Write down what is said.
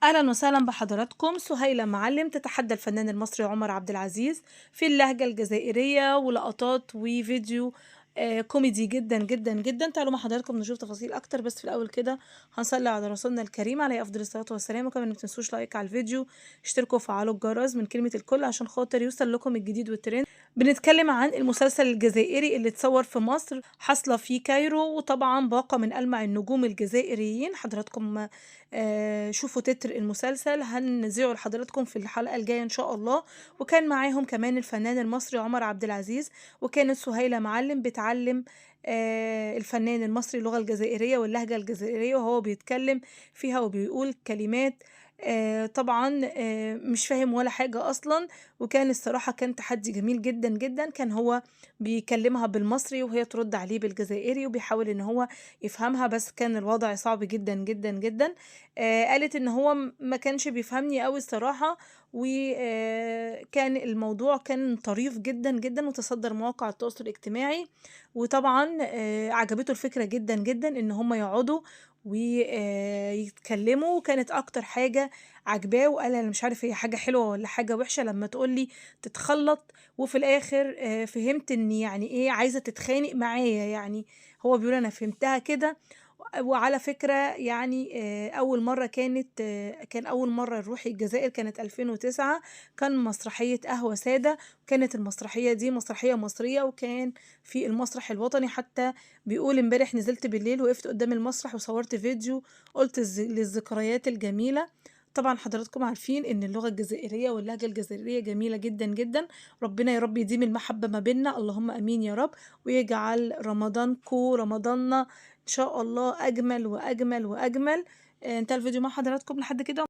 أهلا وسهلا بحضراتكم. سهيلة معلم تتحدى الفنان المصري عمر عبد العزيز في اللهجة الجزائرية، ولقطات وفيديو كوميدي جدا جدا جدا. تعالوا مع حضراتكم نشوف تفاصيل أكتر، بس في الأول كده هنصلي على رسولنا الكريم عليه أفضل الصلاة والسلام. وكمان متنسوش لايك على الفيديو، اشتركوا وفعلوا الجرس من كلمة الكل عشان خاطر يوصل لكم الجديد والترند. بنتكلم عن المسلسل الجزائري اللي اتصور في مصر، حاصلة في كايرو، وطبعا باقة من ألمع النجوم الجزائريين. حضراتكم شوفوا تتر المسلسل، هنذيعه لحضراتكم في الحلقة الجاية إن شاء الله. وكان معاهم كمان الفنان المصري عمر عبد العزيز، وكانت سهيلة معلم بتعلم الفنان المصري اللغة الجزائرية واللهجة الجزائرية، وهو بيتكلم فيها وبيقول كلمات طبعا مش فاهم ولا حاجة أصلا. وكان الصراحة كان تحدي جميل جدا جدا، كان هو بيكلمها بالمصري وهي ترد عليه بالجزائري، وبيحاول ان هو يفهمها، بس كان الوضع صعب جدا جدا جدا. قالت إن هو ما كانش بيفهمني أوي الصراحة، وكان الموضوع كان طريف جدًا جدًا وتصدر مواقع التواصل الاجتماعي. وطبعًا عجبته الفكرة جدًا جدًا إن هم يقعدوا يتكلموا، وكانت أكتر حاجة عاجباه، وقال أنا مش عارف هي حاجة حلوة والّا حاجة وحشة لمّا تقول لي تتخلّط، وفي الآخر فهمت إن يعني إيه عايزة تتخانق معايا. يعني هو بيقول أنا فهمتها كده. وعلى فكرة يعني كان أول مرة نروح الجزائر كانت 2009، كان مسرحية قهوة سادة. كانت المسرحية دي مسرحية مصرية، وكان في المسرح الوطني. حتى بيقول امبارح نزلت بالليل وقفت قدام المسرح وصورت فيديو، قلت للذكريات الجميلة. طبعا حضراتكم عارفين ان اللغة الجزائرية واللهجة الجزائرية جميلة جدا جدا. ربنا يا رب يديم المحبة ما بيننا، اللهم امين يا رب، ويجعل رمضاننا إن شاء الله أجمل وأجمل وأجمل. انتهى الفيديو مع حضراتكم لحد كده.